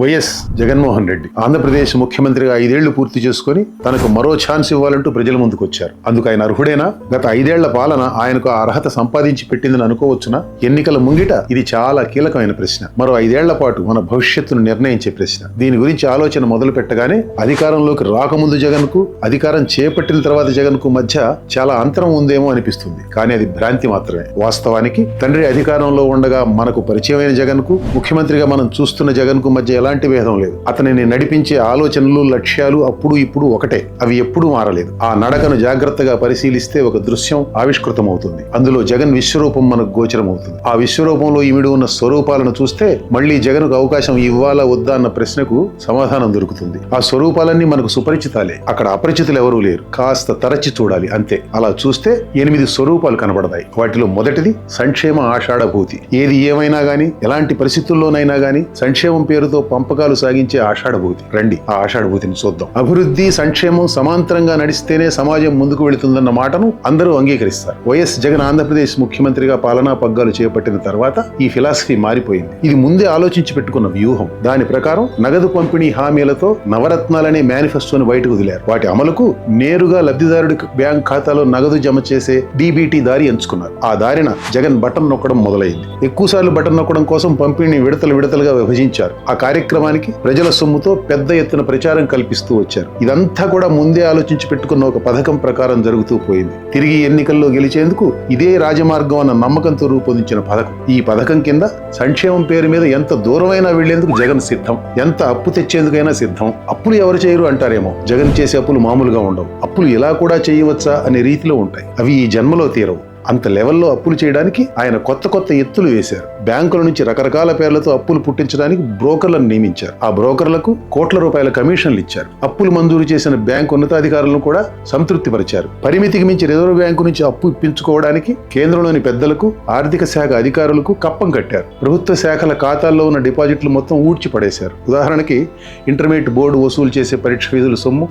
YS Jaganmohan Reddy Andhra Pradesh ముఖ్యమంత్రిగా 5 ఏళ్లు పూర్తి చేసుకుని తనకు మరో ఛాన్స్ ఇవ్వాలంటూ ప్రజల ముందుకు వచ్చారు. అందుకు ఆయన అర్హుడేనా? గత 5 ఏళ్ల పాలన ఆయనకు ఆ అర్హత సంపాదించి పెట్టిందని అనుకోవచ్చునా? ఎన్నికల ముంగిట ఇది చాలా కీలకమైన ప్రశ్న. మరో 5 ఏళ్ల పాటు మన భవిష్యత్తును నిర్ణయించే ప్రశ్న. దీని గురించి ఆలోచన మొదలు పెట్టగానే అధికారంలోకి రాకముందు జగన్ కు, అధికారం చేపట్టిన తర్వాత జగన్ కు మధ్య చాలా అంతరం ఉందేమో అనిపిస్తుంది. కానీ అది భ్రాంతి మాత్రమే. వాస్తవానికి తండ్రి అధికారంలో ఉండగా మనకు పరిచయమైన జగన్ కు, ముఖ్యమంత్రిగా మనం చూస్తున్న జగన్ కు మధ్య ఎలాంటి భేదం లేదు. అతనిని నడిపించే ఆలోచనలు, లక్ష్యాలు అప్పుడు ఇప్పుడు ఒకటే. అవి ఎప్పుడూ మారలేదు. ఆ నడకను జాగ్రత్తగా పరిశీలిస్తే ఒక దృశ్యం ఆవిష్కృతమవుతుంది. అందులో జగన్ విశ్వరూపం మనకు గోచరమవుతుంది. ఆ విశ్వరూపంలో ఇమిడి ఉన్న స్వరూపాలను చూస్తే మళ్లీ జగన్కు అవకాశం ఇవ్వాలా వద్దా అన్న ప్రశ్నకు సమాధానం దొరుకుతుంది. ఆ స్వరూపాలన్నీ మనకు సుపరిచితాలే. అక్కడ అపరిచితులు ఎవరూ లేరు. కాస్త తరచి చూడాలి అంతే. అలా చూస్తే 8 స్వరూపాలు కనబడతాయి. వాటిలో మొదటిది సంక్షేమ ఆషాఢభూతి. ఏది ఏమైనా గానీ, ఎలాంటి పరిస్థితుల్లోనైనా గానీ సంక్షేమం పేరుతో పంపకాలు సాగించే ఆషాఢభూతి. రండి ఆ ఆషాఢభూతిని చూద్దాం. అభివృద్ధి, సంక్షేమం సమాంతరంగా నడిస్తేనే సమాజం ముందుకు వెళుతుందన్న మాటను అందరూ అంగీకరిస్తారు. వైఎస్ జగన్ ఆంధ్రప్రదేశ్ ముఖ్యమంత్రిగా పాలనా పగ్గాలు చేపట్టిన తర్వాత ఈ ఫిలాసఫీ మారిపోయింది. ఇది ముందే ఆలోచించి పెట్టుకున్న వ్యూహం. దాని ప్రకారం నగదు పంపిణీ హామీలతో నవరత్నాలనే మేనిఫెస్టోని బయటకు వదిలారు. వాటి అమలుకు నేరుగా లబ్ధిదారుడి బ్యాంక్ ఖాతాలో నగదు జమ చేసే డీబీటీ దారి ఎంచుకున్నారు. ఆ దారిన జగన్ బటన్ నొక్కడం మొదలైంది. ఎక్కువసార్లు బటన్ నొక్కడం కోసం పంపిణీ విడతలుగా విభజించారు. ఆ కార్యక్రమానికి ప్రజల సొమ్ముతో పెద్ద ఎత్తున ప్రచారం కల్పిస్తూ వచ్చారు. ఇదంతా కూడా ముందే ఆలోచించి పెట్టుకున్న ఒక పథకం ప్రకారం జరుగుతూ పోయింది. తిరిగి ఎన్నికల్లో గెలిచేందుకు ఇదే రాజమార్గం అన్న నమ్మకంతో రూపొందించిన పథకం. ఈ పథకం కింద సంక్షేమం పేరు మీద ఎంత దూరమైనా వెళ్లేందుకు జగన్ సిద్ధం. ఎంత అప్పు తెచ్చేందుకైనా సిద్ధం. అప్పులు ఎవరు చేయరు అంటారేమో. జగన్ చేసే అప్పులు మామూలుగా ఉండవు. అప్పులు ఇలా కూడా చేయవచ్చా అనే రీతిలో ఉంటాయి. అవి ఈ జన్మలో తీరవు. అంత లెవెల్లో అప్పులు చేయడానికి ఆయన కొత్త ఎత్తులు వేశారు. బ్యాంకుల నుంచి రకరకాల పేర్లతో అప్పులు పుట్టించడానికి బ్రోకర్లను నియమించారు. ఆ బ్రోకర్లకు కోట్ల రూపాయల కమిషన్లు ఇచ్చారు. అప్పులు మంజూరు చేసిన బ్యాంకు ఉన్నతాధికారులను కూడా సంతృప్తి పరిచారు. పరిమితికి మించి రిజర్వ్ బ్యాంకు నుంచి అప్పు ఇప్పించుకోవడానికి కేంద్రంలోని పెద్దలకు, ఆర్థిక శాఖ అధికారులకు కప్పం కట్టారు. ప్రభుత్వ శాఖల ఖాతాల్లో ఉన్న డిపాజిట్లు మొత్తం ఊడ్చి పడేశారు. ఉదాహరణకి ఇంటర్మీడియట్ బోర్డు వసూలు చేసే పరీక్ష ఫీజుల సొమ్ము,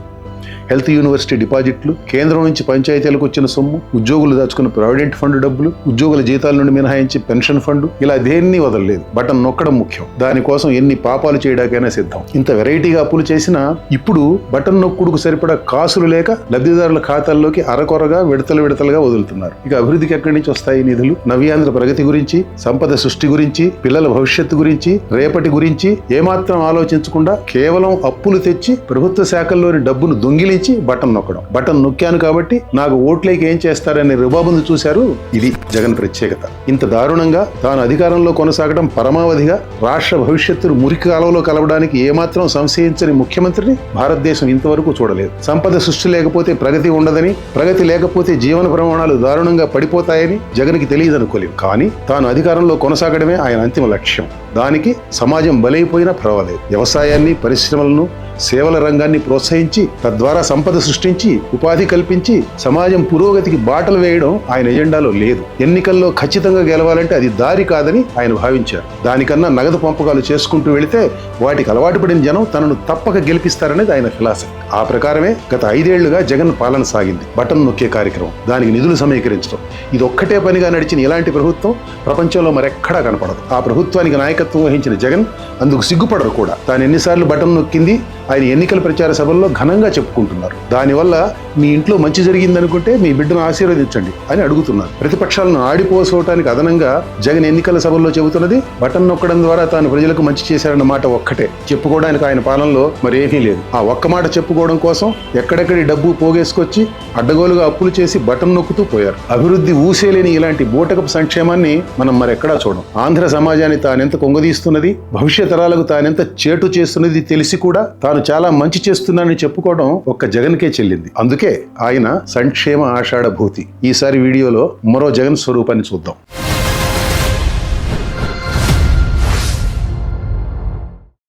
హెల్త్ యూనివర్సిటీ డిపాజిట్లు, కేంద్రం నుంచి పంచాయతీలకు వచ్చిన సొమ్ము, ఉద్యోగులు దాచుకున్న ప్రావిడెంట్ ఫండ్ డబ్బులు, ఉద్యోగుల జీతాల నుండి మినహాయించి పెన్షన్ ఫండ్, ఇలా దేన్ని వదలలేదు. బటన్ నొక్కడం ముఖ్యం. దానికోసం ఎన్ని పాపాలు చేయడానికైనా సిద్ధం. ఇంత వెరైటీగా అప్పులు చేసినా ఇప్పుడు బటన్ నొక్కుడుకు సరిపడా కాసులు లేక లబ్ధిదారుల ఖాతాల్లోకి అరకొరగా విడతలుగా వదులుతున్నారు. ఇక అభివృద్ధికి ఎక్కడి నుంచి వస్తాయి నిధులు? నవ్యాంధ్ర ప్రగతి గురించి, సంపద సృష్టి గురించి, పిల్లల భవిష్యత్తు గురించి, రేపటి గురించి ఏమాత్రం ఆలోచించకుండా కేవలం అప్పులు తెచ్చి ప్రభుత్వ శాఖల్లోని డబ్బును దొంగిలి బటన్ నొక్కడం. బటన్ నొక్కాను కాబట్టి నాకు ఓట్లేకి ఏం చేస్తారనే రుబాబును చూశారు. ఇది జగన్ ప్రత్యేకత. ఇంత దారుణంగా తాను అధికారంలో కొనసాగడం పరమావధిగా రాష్ట్ర భవిష్యత్తును మురికి కాలంలో కలవడానికి ఏమాత్రం సంశయించని ముఖ్యమంత్రిని భారతదేశం ఇంతవరకు చూడలేదు. సంపద సృష్టి లేకపోతే ప్రగతి ఉండదని, ప్రగతి లేకపోతే జీవన ప్రమాణాలు దారుణంగా పడిపోతాయని జగన్కి తెలియదనుకోలేదు. కానీ తాను అధికారంలో కొనసాగడమే ఆయన అంతిమ లక్ష్యం. దానికి సమాజం బలైపోయినా పర్వాలేదు. వ్యవసాయాన్ని, పరిశ్రమలను, సేవల రంగాన్ని ప్రోత్సహించి తద్వారా సంపద సృష్టించి ఉపాధి కల్పించి సమాజం పురోగతికి బాటలు వేయడం ఆయన ఎజెండాలో లేదు. ఎన్నికల్లో ఖచ్చితంగా గెలవాలంటే అది దారి కాదని ఆయన భావించారు. దానికన్నా నగదు పంపకాలు చేసుకుంటూ వెళితే వాటికి అలవాటు పడిన జనం తనను తప్పక గెలిపిస్తారనేది ఆయన ఫిలాసఫీ. ఆ ప్రకారమే గత 5 ఏళ్లుగా జగన్ పాలన సాగింది. బటన్ నొక్కే కార్యక్రమం, దానికి నిధులు సమీకరించడం, ఇది ఒక్కటే పనిగా నడిచిన ఇలాంటి ప్రభుత్వం ప్రపంచంలో మరెక్కడా కనపడదు. ఆ ప్రభుత్వానికి నాయకత్వం వహించిన జగన్ అందుకు సిగ్గుపడరు కూడా. తాను ఎన్నిసార్లు బటన్ నొక్కింది ఆయన ఎన్నికల ప్రచార సభల్లో ఘనంగా చెప్పుకుంటున్నారు. దానివల్ల మీ ఇంట్లో మంచి జరిగిందనుకుంటే మీ బిడ్డను ఆశీర్వదించండి అని అడుగుతున్నారు. ప్రతిపక్షాలను ఆడిపోసోవటానికి అదనంగా జగన్ ఎన్నికల సభల్లో చెబుతున్నది బటన్ నొక్కడం ద్వారా తాను ప్రజలకు మంచి చేశారన్న మాట ఒక్కటే. చెప్పుకోవడానికి ఆయన పాలనలో మరేమీ లేదు. ఆ ఒక్క మాట చెప్పుకోవడం కోసం ఎక్కడెక్కడి డబ్బు పోగేసుకొచ్చి అడ్డగోలుగా అప్పులు చేసి బటన్ నొక్కుతూ పోయారు. అభివృద్ధి ఊసేలేని ఇలాంటి బూటకపు సంక్షేమాన్ని మనం మరెక్కడా చూడం. ఆంధ్ర సమాజాన్ని తానెంత కొంగదీస్తున్నది, భవిష్యత్ తరాలకు తానెంత చేటు చేస్తున్నది తెలిసి కూడా తాను చాలా మంచి చేస్తున్నానని చెప్పుకోవడం ఒక్క జగన్కే చెల్లింది. అందుకే ఆయన సంక్షేమ ఆషాఢభూతి. ఈసారి వీడియోలో మరో జగన్ స్వరూపాన్ని చూద్దాం.